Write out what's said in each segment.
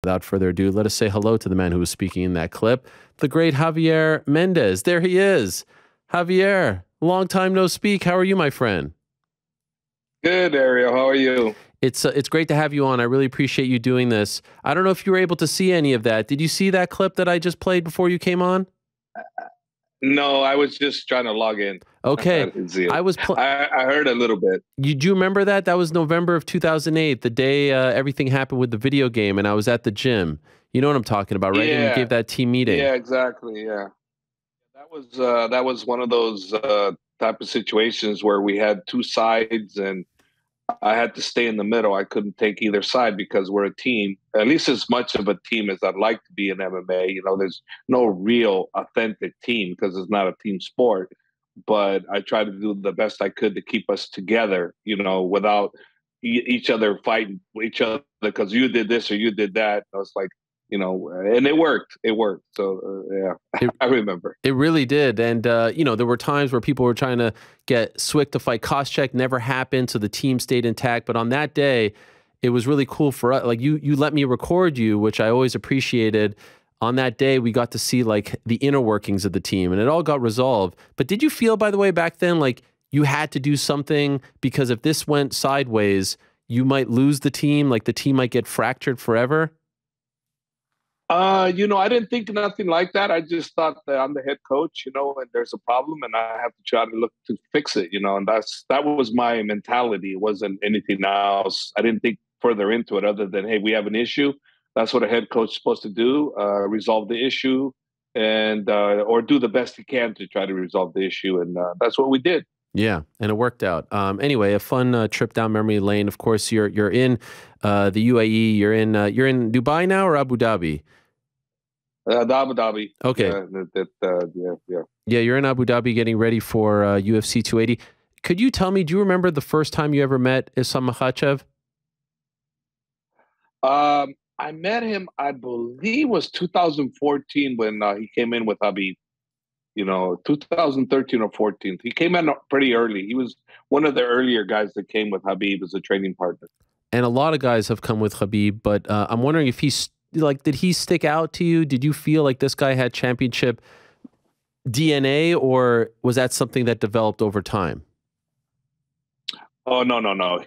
Without further ado, let us say hello to the man who was speaking in that clip, the great Javier Mendez. There he is. Javier, long time no speak. How are you, my friend? Good, Ariel. How are you? It's great to have you on. I really appreciate you doing this. I don't know if you were able to see any of that. Did you see that clip that I just played before you came on? No, I was just trying to log in. Okay. I didn't see it. I heard a little bit. Do you remember that? That was November of 2008, the day everything happened with the video game, and I was at the gym. You know what I'm talking about, right? Yeah. And you gave that team meeting. Yeah, exactly. Yeah. That was one of those type of situations where we had two sides and I had to stay in the middle. I couldn't take either side because we're a team, at least as much of a team as I'd like to be in MMA. You know, there's no real authentic team because it's not a team sport. But I tried to do the best I could to keep us together, you know, without each other fighting each other because you did this or you did that. I was like, you know, and it worked. It worked. So, yeah, I remember. It really did. And, you know, there were times where people were trying to get Swick to fight Koscheck. Never happened. So the team stayed intact. But on that day, it was really cool for us. Like, you let me record you, which I always appreciated. On that day, we got to see, like, the inner workings of the team. And it all got resolved. But did you feel, by the way, back then, like, you had to do something? Because if this went sideways, you might lose the team. Like, the team might get fractured forever. You know, I didn't think nothing like that. I just thought that I'm the head coach, you know, and there's a problem and I have to try to look to fix it, you know, and that was my mentality. It wasn't anything else. I didn't think further into it other than, hey, we have an issue. That's what a head coach is supposed to do, resolve the issue and or do the best he can to try to resolve the issue. And that's what we did. Yeah, and it worked out. Anyway, a fun trip down memory lane. Of course, you're in the UAE. You're in Dubai now or Abu Dhabi? Abu Dhabi. Okay. Yeah, you're in Abu Dhabi getting ready for UFC 280. Could you tell me, do you remember the first time you ever met Islam Makhachev? I met him, I believe it was 2014 when he came in with Khabib. You know, 2013 or 14. He came in pretty early. He was one of the earlier guys that came with Khabib as a training partner. And a lot of guys have come with Khabib, but I'm wondering if he's like, did he stick out to you? Did you feel like this guy had championship DNA, or was that something that developed over time? Oh, no. No,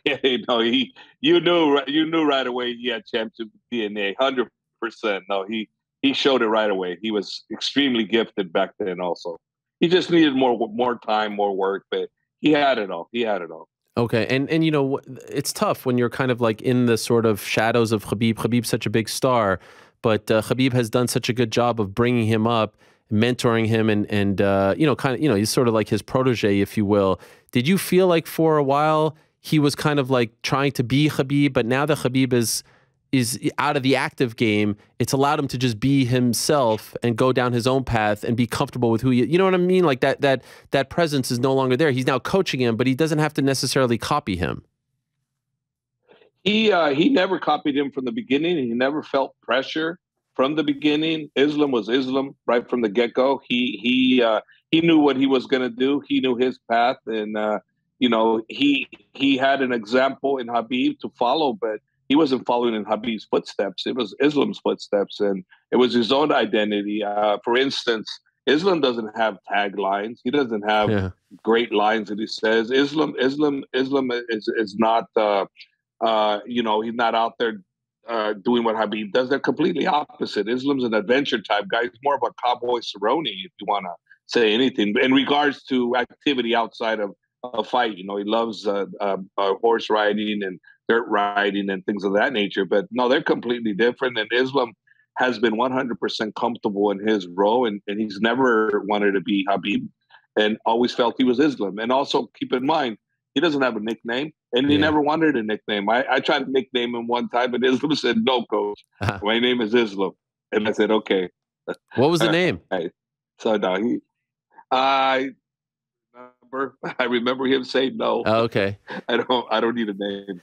you knew right away he had championship DNA, 100%. No, he showed it right away. He was extremely gifted back then also. He just needed more time, more work, but he had it all. He had it all. Okay, and you know, it's tough when you're kind of like in the sort of shadows of Khabib. Khabib's such a big star, but Khabib has done such a good job of bringing him up, mentoring him, and you know, kind of, you know, he's sort of like his protege, if you will. Did you feel like for a while he was kind of like trying to be Khabib, but now that Khabib is out of the active game, it's allowed him to just be himself and go down his own path and be comfortable with who you know what I mean? Like that presence is no longer there. He's now coaching him, but he doesn't have to necessarily copy him. He never copied him from the beginning. He never felt pressure from the beginning. Islam was Islam right from the get-go. He knew what he was going to do. He knew his path, and you know, he had an example in Khabib to follow, but he wasn't following in Khabib's footsteps. It was Islam's footsteps, and it was his own identity. For instance, Islam doesn't have taglines. He doesn't have great lines that he says. Islam is not, you know, he's not out there doing what Khabib does. They're completely opposite. Islam's an adventure type guy. He's more of a cowboy Cerrone, if you want to say anything. In regards to activity outside of a fight, you know, he loves horse riding and dirt riding and things of that nature. But no, they're completely different. And Islam has been 100% comfortable in his role, and he's never wanted to be Khabib and always felt he was Islam. And also keep in mind, he doesn't have a nickname, and he never wanted a nickname. I tried to nickname him one time, but Islam said, "No, coach, my name is Islam." And I said, "Okay." What was the name? So no, I remember him saying no. Oh, okay. I don't need a name.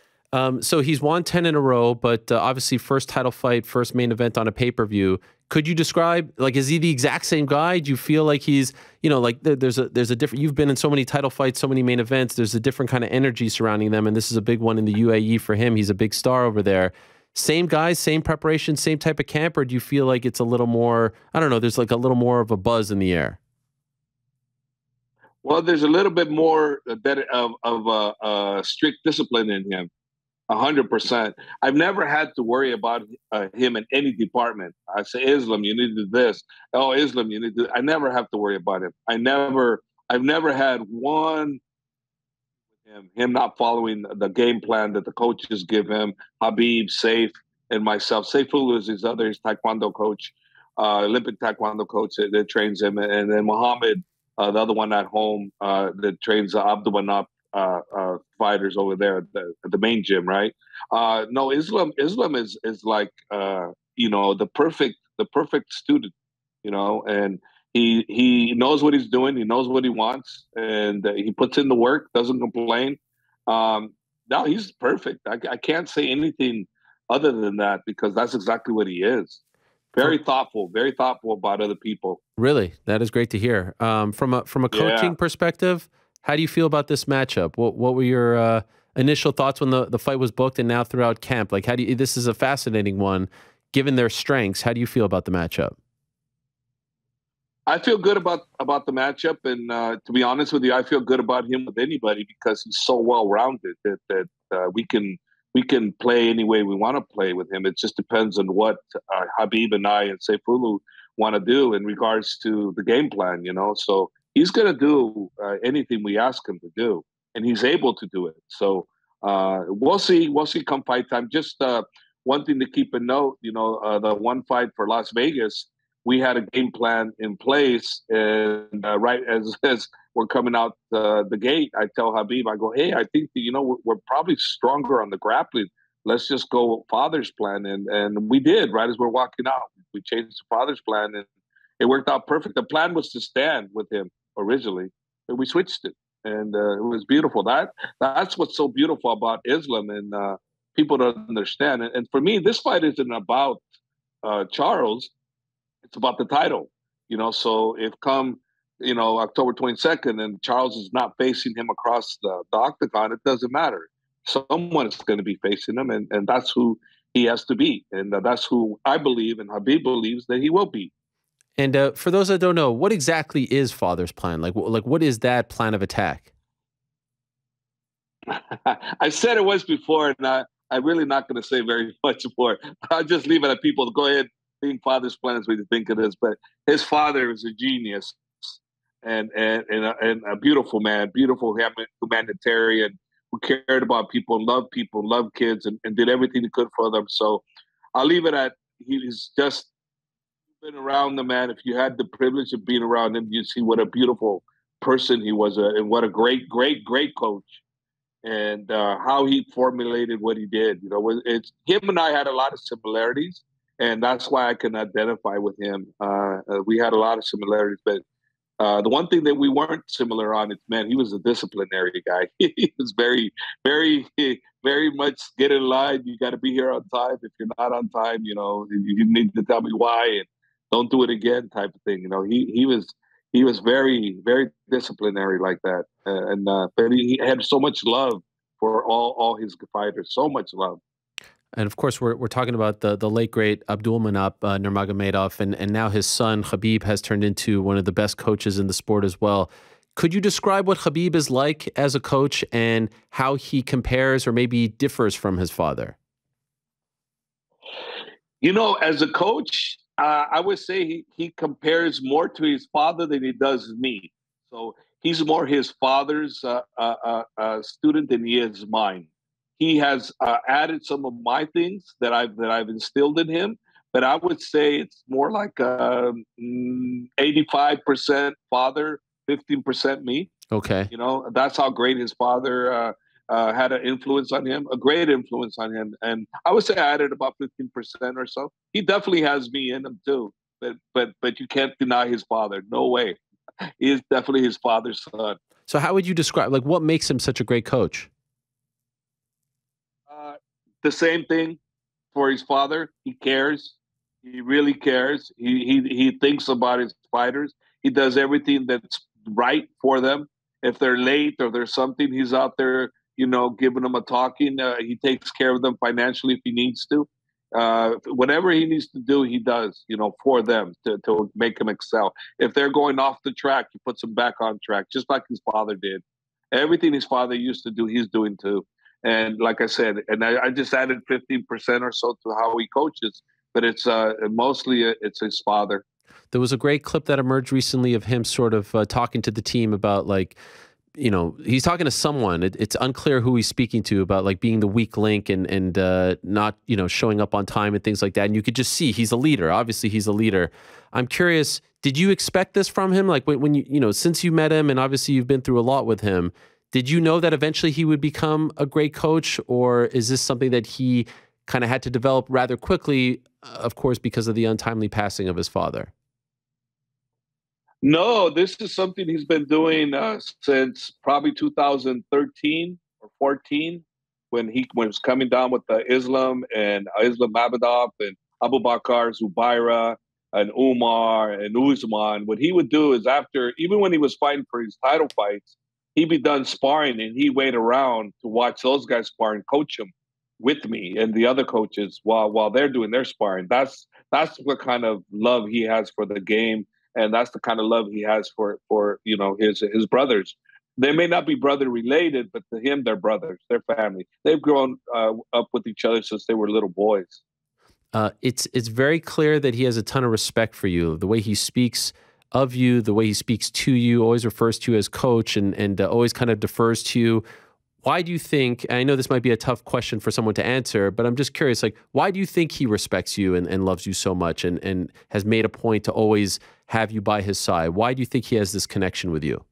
So he's won 10 in a row, but obviously first title fight, first main event on a pay-per-view. Could you describe, like, is he the exact same guy? Do you feel like he's, you know, like there's a different, you've been in so many title fights, so many main events, there's a different kind of energy surrounding them, and this is a big one in the UAE for him. He's a big star over there. Same guys, same preparation, same type of camp, or do you feel like it's a little more, I don't know, there's like a little more of a buzz in the air? Well, there's a little bit more better of strict discipline in him. 100%. I've never had to worry about him in any department. I say, Islam, you need to do this. Oh, Islam, you need to. I never have to worry about him. I've never had one him not following the game plan that the coaches give him. Khabib, Saif, and myself. Saifullah is his other his taekwondo coach, Olympic taekwondo coach that trains him, and then Muhammad, the other one at home that trains Abdulmanap fighters over there at the main gym, right? No, Islam is like the perfect student, and he knows what he's doing, he knows what he wants, and he puts in the work, doesn't complain. No, he's perfect. I can't say anything other than that because that's exactly what he is. Very thoughtful about other people. Really, that is great to hear. From a coaching perspective, how do you feel about this matchup? What were your initial thoughts when the fight was booked and now throughout camp? Like, this is a fascinating one, given their strengths. How do you feel about the matchup? I feel good about the matchup, and to be honest with you, I feel good about him with anybody because he's so well rounded that we can play any way we want to play with him. It just depends on what Khabib and I and Saifullah want to do in regards to the game plan. So he's going to do anything we ask him to do, and he's able to do it. So we'll see. We'll see come fight time. Just one thing to keep in note, the one fight for Las Vegas, we had a game plan in place, and right as we're coming out the gate, I tell Khabib, I go, hey, I think we're probably stronger on the grappling. Let's just go father's plan, and we did. Right as we're walking out, we changed the father's plan, and it worked out perfect. The plan was to stand with him originally, but we switched it, and it was beautiful. That's what's so beautiful about Islam, and people don't understand. And for me, this fight isn't about Charles. It's about the title, So if come, October 22nd, and Charles is not facing him across the octagon, it doesn't matter. Someone is going to be facing him, and that's who he has to be, and that's who I believe, and Khabib believes that he will be. And for those that don't know, what exactly is Father's plan? Like what is that plan of attack? I said it once before, and I'm really not going to say very much more. I'll just leave it at people to go ahead. Think Father's plan is what you think it is, but his father is a genius and a beautiful man, beautiful humanitarian who cared about people, loved kids, and did everything he could for them. So I'll leave it at he's just been around the man. If you had the privilege of being around him, you see what a beautiful person he was, and what a great coach, and how he formulated what he did. It's him and I had a lot of similarities. And that's why I can identify with him. We had a lot of similarities, but the one thing that we weren't similar on is, man, he was a disciplinary guy. He was very, very, very much get in line. You got to be here on time. If you're not on time, you need to tell me why and don't do it again, type of thing. He was very, very disciplinary like that, but he had so much love for all his fighters, so much love. And of course, we're talking about the late great Abdulmanap Nurmagomedov, and now his son Khabib has turned into one of the best coaches in the sport as well. Could you describe what Khabib is like as a coach and how he compares or maybe differs from his father? As a coach, I would say he compares more to his father than he does me. So he's more his father's student than he is mine. He has added some of my things that I've instilled in him, but I would say it's more like 85% father, 15% me. Okay. That's how great his father had an influence on him, a great influence on him. And I would say I added about 15% or so. He definitely has me in him too, but you can't deny his father. No way. He is definitely his father's son. So how would you describe, what makes him such a great coach? The same thing for his father. He cares. He really cares. He thinks about his fighters. He does everything that's right for them. If they're late or there's something, he's out there, giving them a talking. He takes care of them financially if he needs to. Whatever he needs to do, he does, for them to make him excel. If they're going off the track, he puts them back on track, just like his father did. Everything his father used to do, he's doing too. And like I said, and I just added 15% or so to how he coaches, but it's mostly it's his father. There was a great clip that emerged recently of him sort of talking to the team about like, he's talking to someone. It's unclear who he's speaking to about like being the weak link and not, showing up on time and things like that. And you could just see he's a leader. Obviously, he's a leader. I'm curious, did you expect this from him? Like when you, since you met him and obviously you've been through a lot with him, did you know that eventually he would become a great coach? Or is this something that he kind of had to develop rather quickly, of course, because of the untimely passing of his father? No, this is something he's been doing since probably 2013 or 14, when he was coming down with Islam and Islam Makhachev and Abubakar Zubaira and Umar and Usman. What he would do is even when he was fighting for his title fights, he'd be done sparring and he'd wait around to watch those guys spar and coach them with me and the other coaches while they're doing their sparring. That's what kind of love he has for the game. And that's the kind of love he has for his brothers. They may not be brother related, but to him, they're brothers, they're family. They've grown up with each other since they were little boys. It's very clear that he has a ton of respect for you. The way he speaks of you, the way he speaks to you, always refers to you as coach and always kind of defers to you. Why do you think, and I know this might be a tough question for someone to answer, but I'm just curious, like, why do you think he respects you and loves you so much and has made a point to always have you by his side? Why do you think he has this connection with you?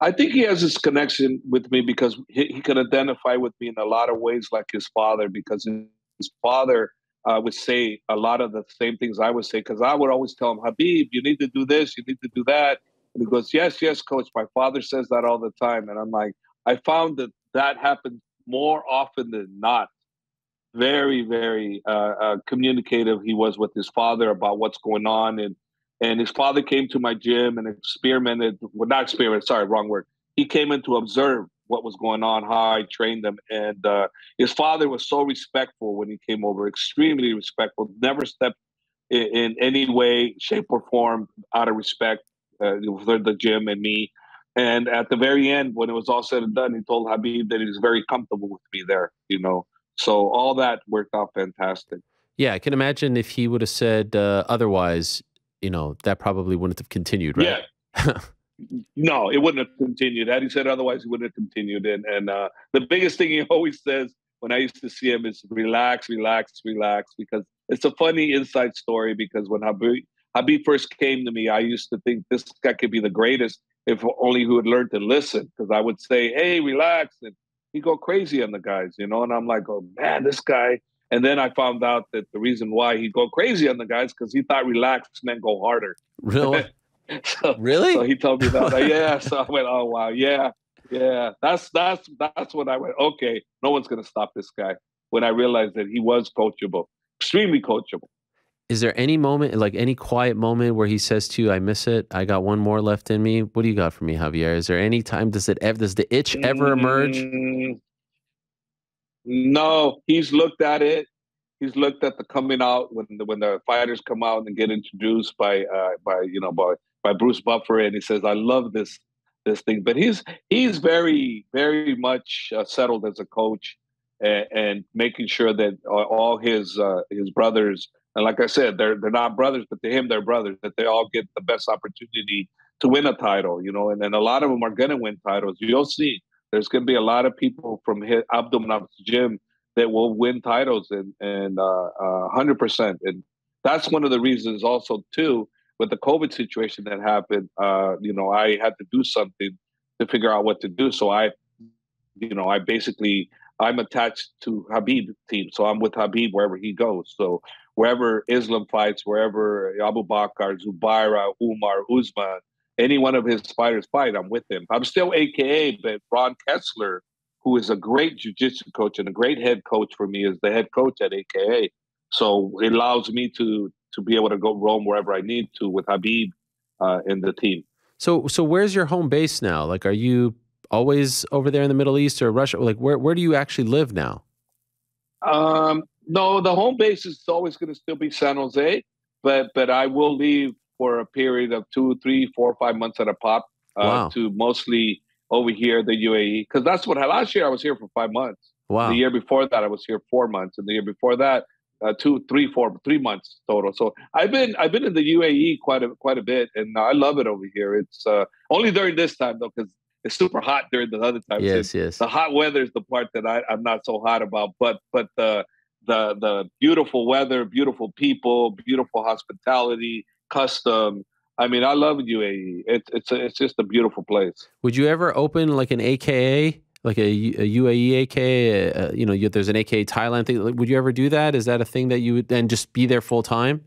I think he has this connection with me because he can identify with me in a lot of ways like his father, because his father would say a lot of the same things I would say, because I would always tell him, Khabib, you need to do this, you need to do that. And he goes, yes, coach. My father says that all the time. And I'm like, I found that happens more often than not. Very, very communicative he was with his father about what's going on. And his father came to my gym and He came in to observe what was going on, how I trained them. And his father was so respectful when he came over, extremely respectful, never stepped in any way, shape, or form out of respect for the gym and me. And at the very end, when it was all said and done, he told Khabib that he was very comfortable with me there, So all that worked out fantastic. Yeah, I can imagine if he would have said otherwise, that probably wouldn't have continued, right? Yeah. No, it wouldn't have continued. Had he said otherwise, he wouldn't have continued. And the biggest thing he always says when I used to see him is relax, relax, relax, because it's a funny inside story. Because when Khabib first came to me, I used to think this guy could be the greatest if only he would learn to listen. Because I would say, hey, relax. And he'd go crazy on the guys, and I'm like, oh, man, this guy. And then I found out that the reason why he'd go crazy on the guys because he thought relax meant go harder. Really? So he told me that. Yeah. So I went, oh, wow. Yeah. That's when I went, okay, no one's going to stop this guy. When I realized that he was coachable, extremely coachable. Is there any moment, like any quiet moment where he says to you, I miss it, I got one more left in me? What do you got for me, Javier? Is there any time, does the itch ever emerge? No, he's looked at it. He's looked at the coming out when the fighters come out and get introduced by Bruce Buffer, and he says, I love this thing. But he's very, very much settled as a coach and making sure that all his brothers, and like I said, they're not brothers, but to him, they're brothers, that they all get the best opportunity to win a title, and then a lot of them are going to win titles. You'll see there's going to be a lot of people from Abdulmanap's gym that will win titles and 100%. And that's one of the reasons also, too, with the COVID situation that happened, I had to do something to figure out what to do. So I'm attached to Khabib team. So I'm with Khabib wherever he goes. So wherever Islam fights, wherever Abubakar, Zubaira, Umar, Usman, any one of his fighters fight, I'm with him. I'm still AKA, but Ron Kessler, who is a great jiu-jitsu coach and a great head coach for me, is the head coach at AKA. So it allows me to be able to go roam wherever I need to with Khabib and the team. So where's your home base now? Like, are you always over there in the Middle East or Russia? Like, where do you actually live now? No, the home base is always going to still be San Jose, but I will leave for a period of 2, 3, 4, 5 months at a pop Wow. to mostly over here the UAE, because that's what last year I was here for 5 months. The Wow. year before that I was here 4 months, and the year before that 2, 3, 4, 3 months total. So I've been in the UAE quite a bit, and I love it over here. It's only during this time though, because it's super hot during the other times. And Yes, yes. the hot weather is the part that I'm not so hot about, but the beautiful weather, beautiful people, beautiful hospitality, custom. I mean, I love UAE. It's just a beautiful place. Would you ever open like an AKA, like a UAE AKA? You know, there's an AKA Thailand thing. Like, would you ever do that? Is that a thing that you would then just be there full time?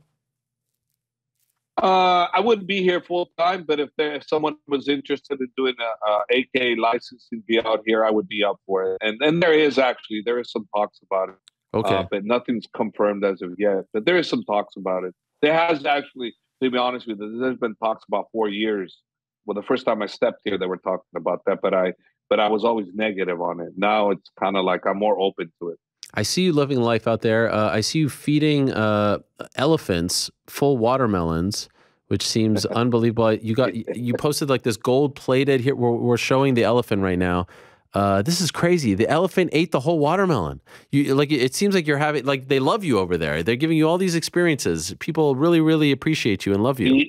I wouldn't be here full time, but if someone was interested in doing a AK licensing be out here, I would be up for it. And there is some talks about it, Okay. but nothing's confirmed as of yet. But there is some talks about it. There has actually, to be honest with you, there's been talks about 4 years. Well, the first time I stepped here, they were talking about that, but I was always negative on it. Now it's kind of like I'm more open to it. I see you living life out there. I see you feeding elephants full watermelons, which seems unbelievable. You posted like this gold plated here. We're showing the elephant right now. This is crazy. The elephant ate the whole watermelon. You like it seems like you're having like they love you over there. They're giving you all these experiences. People really, really appreciate you and love you.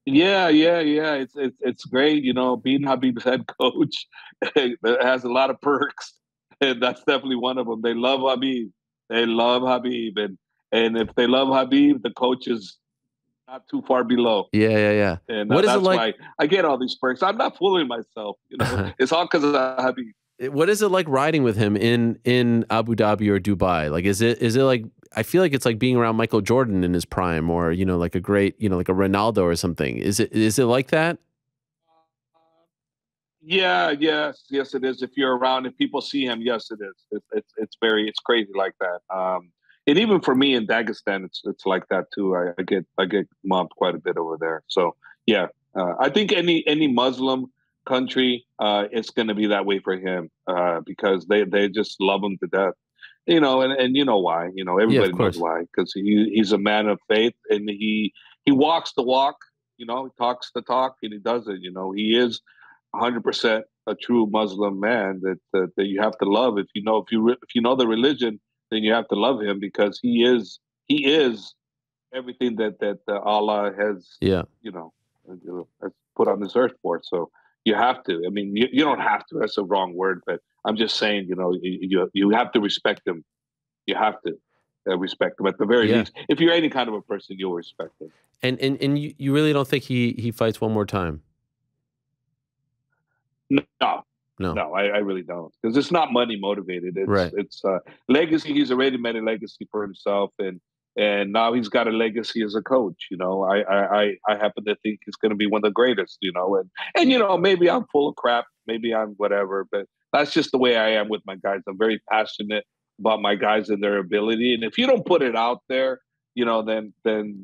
Yeah, yeah, yeah. It's great. You know, being Habib's head coach it has a lot of perks, and that's definitely one of them. They love Habib. They love Habib, and if they love Habib, the coach is not too far below. Yeah, yeah, yeah. And What is it that's like? why I get all these perks. I'm not fooling myself. You know, it's all because of Habib. What is it like riding with him in Abu Dhabi or Dubai? Like, is it like I feel like it's like being around Michael Jordan in his prime, or you know, like a great, you know, like a Ronaldo or something. Is it like that? Yeah, yes, yes, it is. If you're around, if people see him, yes, it is. It's crazy like that. And even for me in Dagestan, it's like that too. I get mobbed quite a bit over there. So yeah, I think any Muslim country, it's going to be that way for him because they just love him to death. You know, and you know why? You know, Yeah, of everybody knows course. why because he's a man of faith and he walks the walk. You know, he talks the talk and he does it. You know, he is 100% a true Muslim man that you have to love. If you know the religion, then you have to love him because he is everything that Allah has Yeah. you know has put on this earth for. So you have to. I mean, you don't have to. That's a wrong word, but I'm just saying. You know, you have to respect him. You have to respect him at the very Yeah. least. If you're any kind of a person, you'll respect him. And you really don't think he fights one more time? No, No. no, I really don't because it's not money motivated. It's Right. it's legacy. He's already made a legacy for himself, and now he's got a legacy as a coach. You know, I happen to think he's going to be one of the greatest. You know, and you know maybe I'm full of crap, maybe I'm whatever, but that's just the way I am with my guys. I'm very passionate about my guys and their ability, and if you don't put it out there, you know, then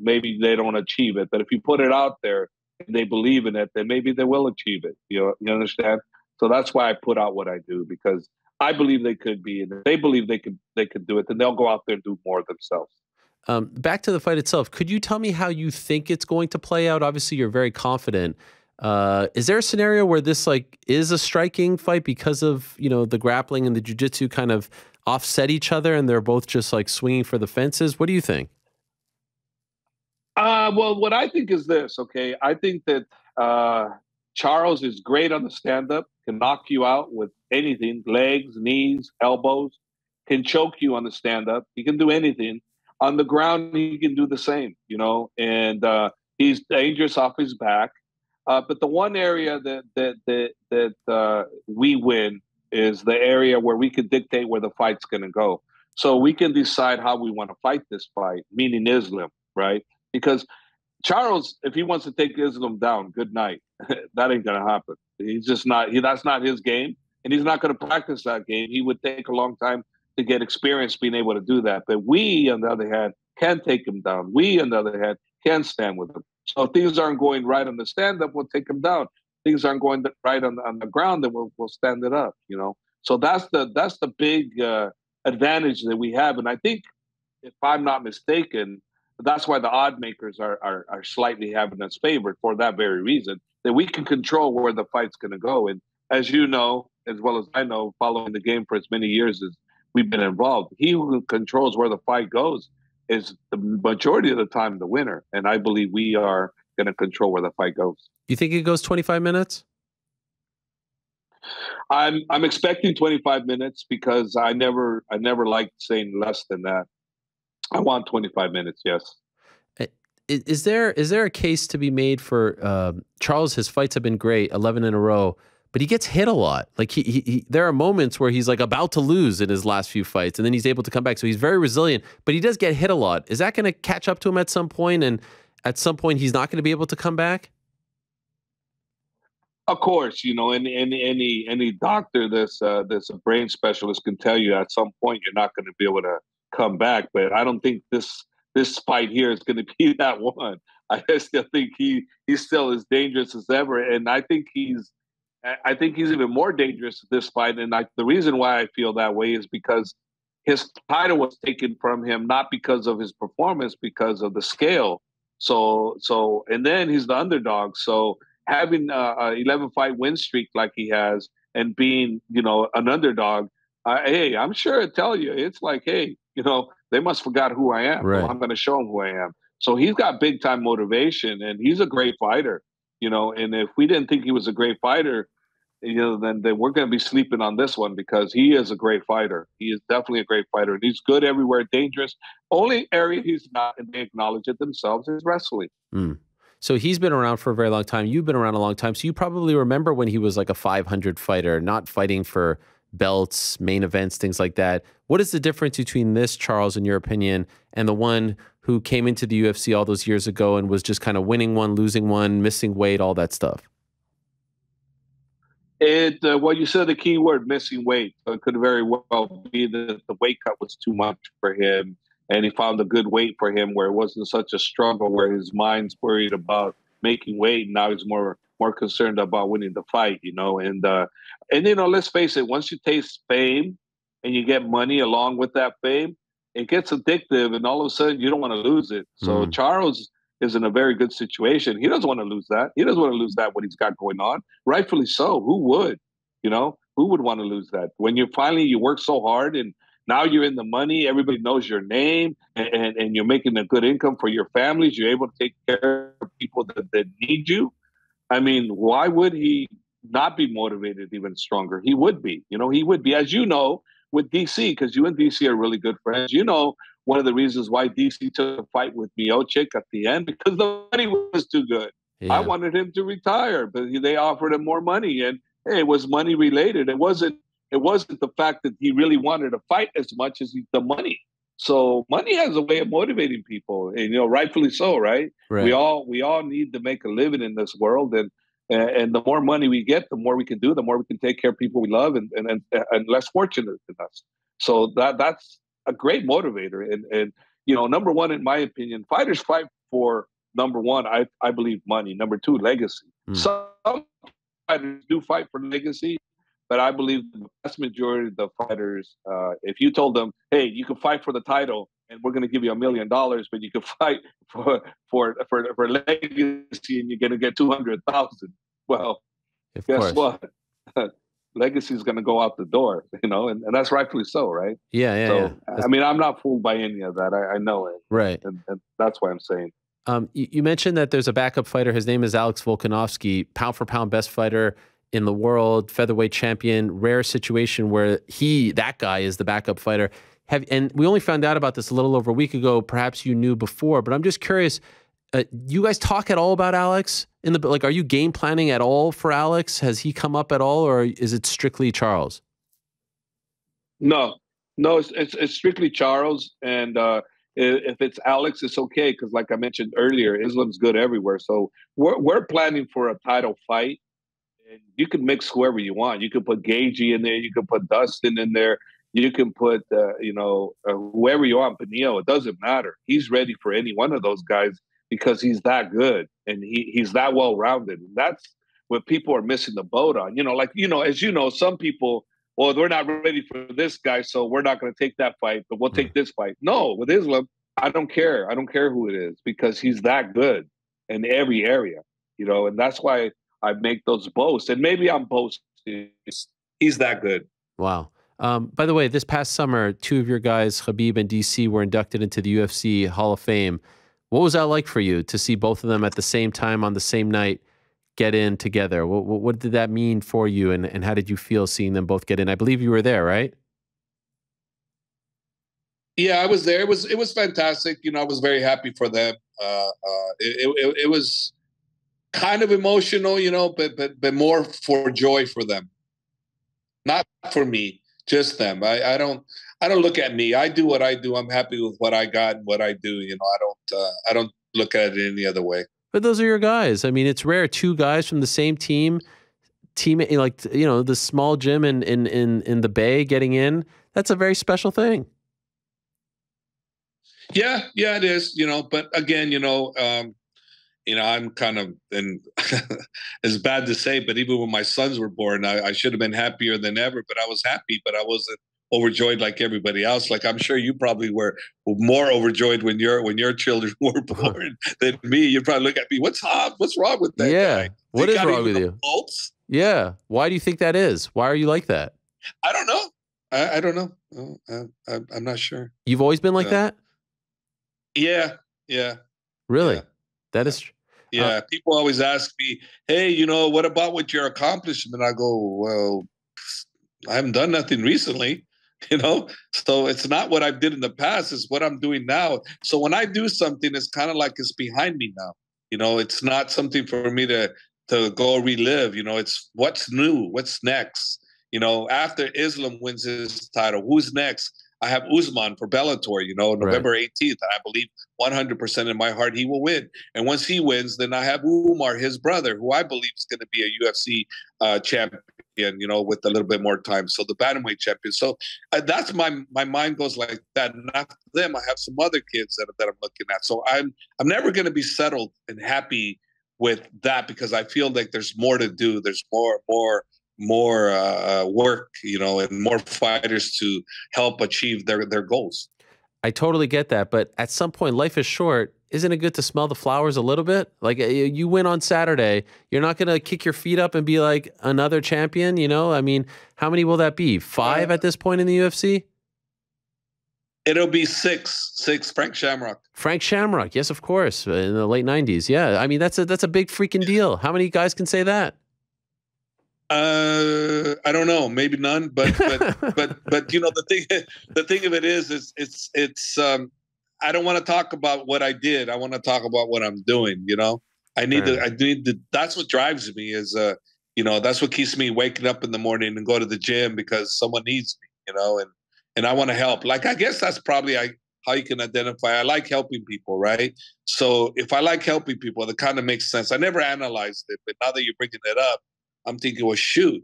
maybe they don't achieve it. But if you put it out there and they believe in it, then maybe they will achieve it. You understand? So that's why I put out what I do because I believe they could be, and if they believe they could do it, then they'll go out there and do more themselves. Back to the fight itself. Could you tell me how you think it's going to play out? Obviously, you're very confident. Is there a scenario where this like is a striking fight because of you know the grappling and the jiu-jitsu kind of offset each other, and they're both just like swinging for the fences? What do you think? Well, what I think is this. Okay, I think that Charles is great on the stand-up, can knock you out with anything, legs, knees, elbows, can choke you on the stand-up. He can do anything. On the ground, he can do the same, you know, and he's dangerous off his back. But the one area that we win is the area where we can dictate where the fight's going to go. So we can decide how we want to fight this fight, meaning Islam, right? Because Charles, if he wants to take Islam down, good night. That ain't gonna happen. He's just not. That's not his game, and he's not going to practice that game. He would take a long time to get experience being able to do that. But we, on the other hand, can take him down. We, on the other hand, can stand with him. So if things aren't going right on the stand up, we'll take him down. Things aren't going right on the ground, then we'll stand it up. You know. So that's the big advantage that we have. And I think, if I'm not mistaken, that's why the odd makers are slightly having us favored for that very reason, that we can control where the fight's going to go. And as you know, as well as I know, following the game for as many years as we've been involved, he who controls where the fight goes is the majority of the time the winner. And I believe we are going to control where the fight goes. You think it goes 25 minutes? I'm expecting 25 minutes because I never liked saying less than that. I want 25 minutes. Yes. Is there a case to be made for Charles? His fights have been great, 11 in a row, but he gets hit a lot. Like there are moments where he's like about to lose in his last few fights, and then he's able to come back. So he's very resilient, but he does get hit a lot. Is that going to catch up to him at some point? And at some point, he's not going to be able to come back? Of course, you know, any doctor that's a brain specialist can tell you at some point you're not going to be able to come back. But I don't think this fight here is going to be that one. I still think he's still as dangerous as ever, and I think he's even more dangerous at this fight. And the reason why I feel that way is because his title was taken from him not because of his performance, because of the scale. So and then he's the underdog. So having a 11-fight win streak like he has and being, you know, an underdog, hey, I'm sure I tell you, it's like, hey, you know, they must forgot who I am. Right. Well, I'm going to show them who I am. So he's got big time motivation, and he's a great fighter, you know. And if we didn't think he was a great fighter, you know, then we're going to be sleeping on this one, because he is a great fighter. He is definitely a great fighter, and he's good everywhere, dangerous. Only area he's not, and they acknowledge it themselves, is wrestling. So he's been around for a very long time. You've been around a long time. So you probably remember when he was like a 500 fighter, not fighting for belts, main events, things like that. What is the difference between this Charles, in your opinion, and the one who came into the UFC all those years ago and was just kind of winning one, losing one, missing weight, all that stuff? Well, you said the key word, missing weight. So it could very well be that the weight cut was too much for him, and he found a good weight for him where it wasn't such a struggle, where his mind's worried about making weight, and now he's more concerned about winning the fight, you know. And you know, let's face it, once you taste fame and you get money along with that fame, it gets addictive, and all of a sudden you don't want to lose it. So Charles is in a very good situation. He doesn't want to lose that. He doesn't want to lose that, what he's got going on. Rightfully so. Who would? You know, who would want to lose that? When you work so hard, and now you're in the money, everybody knows your name, and you're making a good income for your families. You're able to take care of people that need you. I mean, why would he not be motivated even stronger? He would be. You know, he would be. As you know, with DC, because you and DC are really good friends. You know, one of the reasons why DC took a fight with Miocic at the end, because the money was too good. Yeah. I wanted him to retire, but they offered him more money, and hey, it was money related. It wasn't the fact that he really wanted to fight as much as the money. So money has a way of motivating people, and you know, rightfully so, right? We all need to make a living in this world, and the more money we get, the more we can do, the more we can take care of people we love, and less fortunate than us. So that's a great motivator. And you know, number one, in my opinion, fighters fight for, number one, I believe, money. Number two, legacy. Some fighters do fight for legacy, but I believe the vast majority of the fighters, if you told them, hey, you can fight for the title and we're going to give you $1 million, but you can fight for legacy and you're going to get 200,000. Well, guess what? Legacy is going to go out the door, you know, and that's rightfully so, right? Yeah. I mean, I'm not fooled by any of that. I know it. Right. And that's why I'm saying. You mentioned that there's a backup fighter. His name is Alex Volkanovski, pound for pound best fighter in the world, featherweight champion. Rare situation where that guy is the backup fighter. And we only found out about this a little over a week ago. Perhaps you knew before, but I'm just curious. You guys talk at all about Alex are you game planning at all for Alex? Has he come up at all, or is it strictly Charles? No, it's strictly Charles. And if it's Alex, it's okay, because like I mentioned earlier, Islam's good everywhere. So we're planning for a title fight. And you can mix whoever you want. You can put Gagey in there. You can put Dustin in there. You can put, whoever you want, Benio. It doesn't matter. He's ready for any one of those guys because he's that good and he's that well-rounded. And that's what people are missing the boat on. As you know, some people well, we're not ready for this guy, so we're not going to take that fight, but we'll take this fight. No, with Islam, I don't care. I don't care who it is because he's that good in every area, you know, and that's why I make those boasts. And maybe I'm boasting. He's that good. Wow. By the way, this past summer, two of your guys, Khabib and DC, were inducted into the UFC Hall of Fame. What was that like for you to see both of them at the same time on the same night get in together? What did that mean for you, and how did you feel seeing them both get in? I believe you were there, right? Yeah, I was there. It was fantastic. You know, I was very happy for them. It was kind of emotional, you know, but more for joy for them, not for me, just them. I don't look at me. I do what I do. I'm happy with what I got and what I do. You know, I don't look at it any other way. But those are your guys. I mean, it's rare two guys from the same team, like, you know, the small gym in the Bay getting in. That's a very special thing. Yeah, it is. You know, but again, you know, I'm kind of, and it's bad to say, but even when my sons were born, I should have been happier than ever. But I was happy, but I wasn't overjoyed like everybody else. Like I'm sure you probably were more overjoyed when your children were born than me. You'd probably look at me, what's wrong with that guy? What is wrong with you? Bolts? Yeah. Why do you think that is? Why are you like that? I don't know. I don't know. I'm not sure. You've always been like that? Yeah. Really? Yeah. That is. Yeah. People always ask me, hey, you know, what about with your accomplishment? I go, well, I haven't done nothing recently, you know? So it's not what I did in the past, it's what I'm doing now. So when I do something, it's kind of like it's behind me now. You know, it's not something for me to go relive. You know, it's what's new, what's next. You know, after Islam wins his title, who's next? I have Usman for Bellator, you know, November 18th. I believe 100% in my heart he will win. And once he wins, then I have Umar, his brother, who I believe is going to be a UFC champion, you know, with a little bit more time. So the bantamweight champion. So that's my mind goes like that. And after them, I have some other kids that I'm looking at. So I'm never going to be settled and happy with that because I feel like there's more to do. There's more work, you know, and more fighters to help achieve their goals. I totally get that, but at some point, life is short. Isn't it good to smell the flowers a little bit? Like you win on Saturday, you're not going to kick your feet up and be like another champion, you know? I mean, how many will that be? 5 at this point in the UFC? It'll be 6. Frank Shamrock. Frank Shamrock, yes, of course, in the late 90s. Yeah, I mean, that's a big freaking deal. How many guys can say that? I don't know, maybe none, but you know, the thing of it is it's I don't want to talk about what I did. I want to talk about what I'm doing, you know. I need to that's what drives me is you know, that's what keeps me waking up in the morning and go to the gym because someone needs me, you know, and I want to help. Like I guess that's probably how you can identify. I like helping people, right? So if I like helping people, that kind of makes sense. I never analyzed it, but now that you're bringing it up, I'm thinking, well, shoot,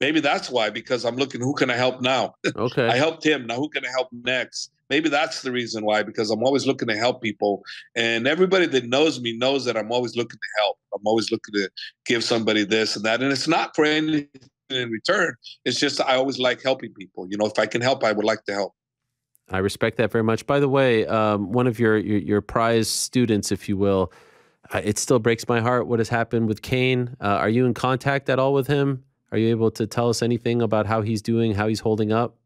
maybe that's why, because I'm looking, who can I help now? Okay. I helped him. Now who can I help next? Maybe that's the reason why, because I'm always looking to help people. And everybody that knows me knows that I'm always looking to help. I'm always looking to give somebody this and that. And it's not for anything in return. It's just I always like helping people. You know, if I can help, I would like to help. I respect that very much. By the way, one of your prize students, if you will, it still breaks my heart what has happened with Kane. Are you in contact at all with him? Are you able to tell us anything about how he's doing, how he's holding up?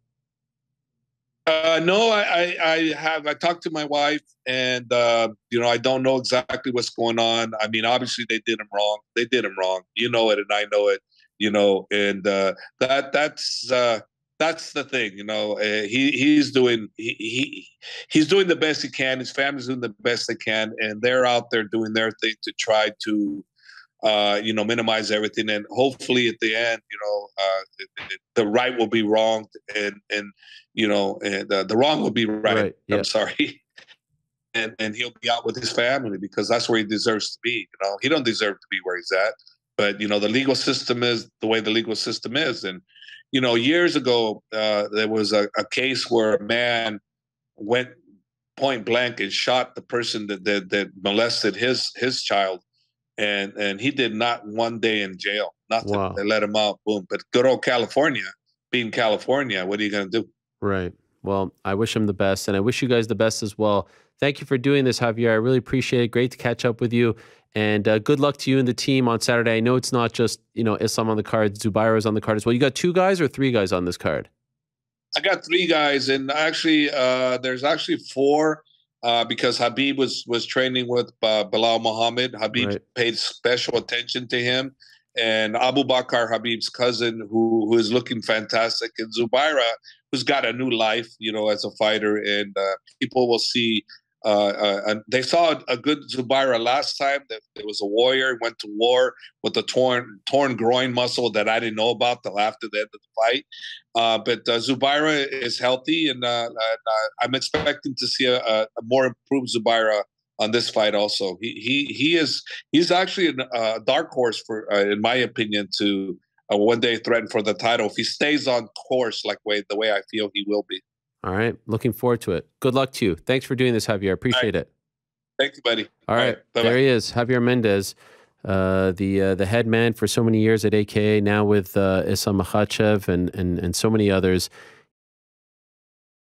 No, I have. I talked to my wife, and you know, I don't know exactly what's going on. I mean, obviously they did him wrong. They did him wrong. You know it, and I know it. You know, and that's the thing. You know, he's doing he's doing the best he can. His family's doing the best they can, and they're out there doing their thing to try to you know, minimize everything. And hopefully at the end, you know, the right will be wrong, and you know, and the wrong will be right. Yeah. I'm sorry. And he'll be out with his family because that's where he deserves to be. You know, he don't deserve to be where he's at. But, you know, the legal system is the way the legal system is. And, you know, years ago, there was a case where a man went point blank and shot the person that molested his child. And he did not 1 day in jail. Nothing. Wow. They let him out. Boom. But good old California, be in California. What are you going to do? Right. Well, I wish him the best, and I wish you guys the best as well. Thank you for doing this, Javier. I really appreciate it. Great to catch up with you, and good luck to you and the team on Saturday. I know it's not just, you know, Islam on the card, Zubaira is on the card as well. You got 2 guys or 3 guys on this card? I got 3 guys, and actually, there's actually 4 because Khabib was training with Bilal Muhammad. Khabib paid special attention to him, and Abu Bakr, Khabib's cousin, who is looking fantastic, and Zubaira, who's got a new life, you know, as a fighter, and people will see. They saw a good Zubaira last time. That it was a warrior, went to war with a torn groin muscle that I didn't know about till after the end of the fight. But Zubaira is healthy, and I'm expecting to see a more improved Zubaira on this fight. Also, he's actually a dark horse for, in my opinion, to one day threaten for the title if he stays on course the way I feel he will be. All right. Looking forward to it. Good luck to you. Thanks for doing this, Javier. Appreciate it. Thank you, buddy. All right. There he is, Javier Mendez, the head man for so many years at AKA, now with Islam Makhachev and so many others.